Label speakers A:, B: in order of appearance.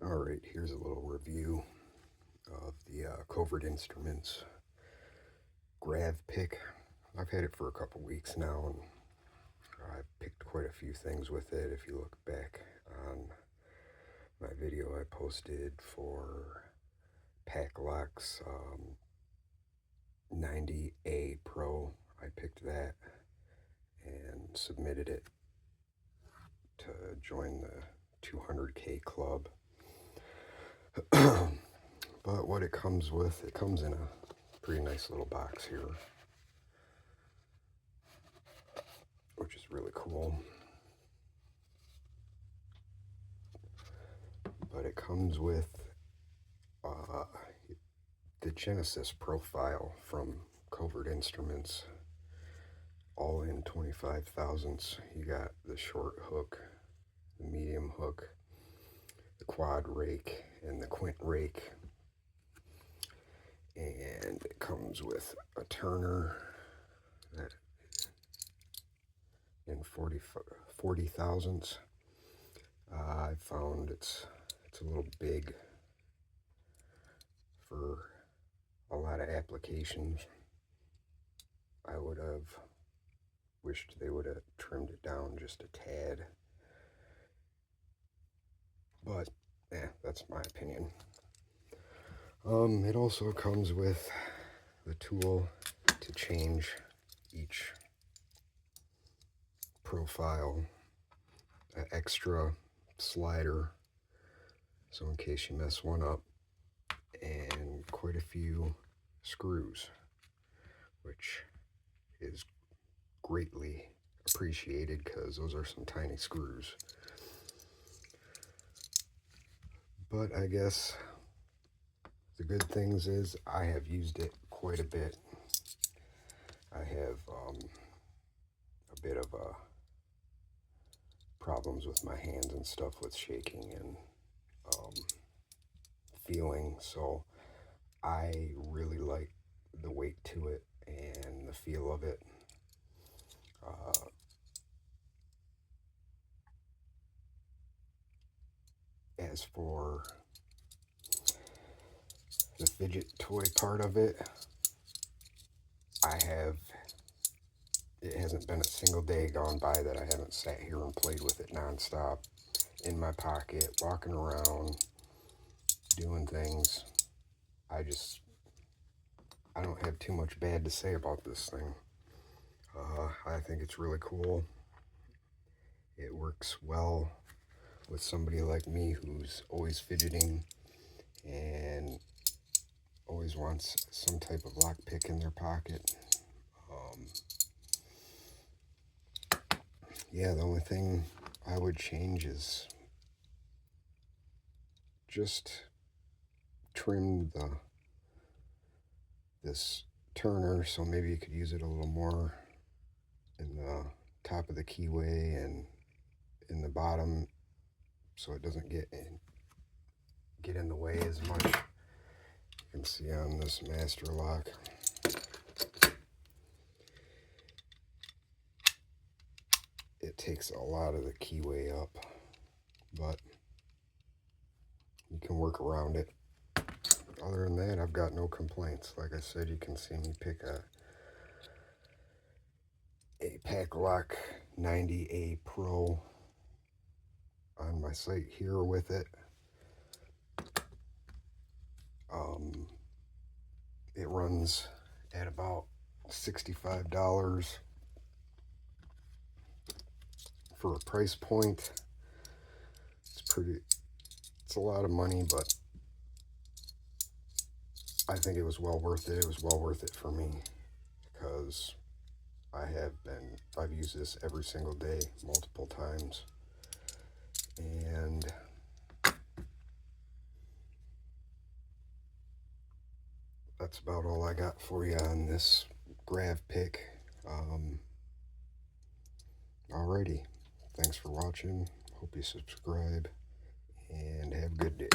A: Alright, here's a little review of the Covert Instruments gravpick. I've had it for a couple weeks now, and I've picked quite a few things with it. If you look back on my video I posted for Packlocks 90A Pro, I picked that and submitted it to join the 200K club. But what it comes with, it comes in a pretty nice little box here, which is really cool. But it comes with the Genesis profile from Covert Instruments, all in 25 thousandths. You got the short hook, the medium hook, the quad rake, and the quint rake. And it comes with a turner that in 40 thousandths. I found it's a little big for a lot of applications. I would have wished they would have trimmed it down just a tad. But, that's my opinion. It also comes with the tool to change each profile, an extra slider, so in case you mess one up, and quite a few screws, which is greatly appreciated because those are some tiny screws. But I guess the good things is I have used it quite a bit. I have a bit of problems with my hands and stuff with shaking and feeling, so I really like the weight to it and the feel of it. As for the fidget toy part of it, it hasn't been a single day gone by that I haven't sat here and played with it nonstop, in my pocket, walking around, doing things. I don't have too much bad to say about this thing. I think it's really cool. It works well with somebody like me who's always fidgeting and always wants some type of lockpick in their pocket. Yeah, the only thing I would change is just trim this turner, so maybe you could use it a little more in the top of the keyway and in the bottom, so it doesn't get in the way as much. You can see on this master lock, it takes a lot of the keyway up, but you can work around it. Other than that, I've got no complaints. Like I said, you can see me pick a Packlocks 90A Pro on my site here with it. It runs at about $65 for a price point. It's a lot of money, but I think it was well worth it. It was well worth it for me because I've used this every single day, multiple times. And that's about all I got for you on this gravpick. Alrighty, thanks for watching. Hope you subscribe and have a good day.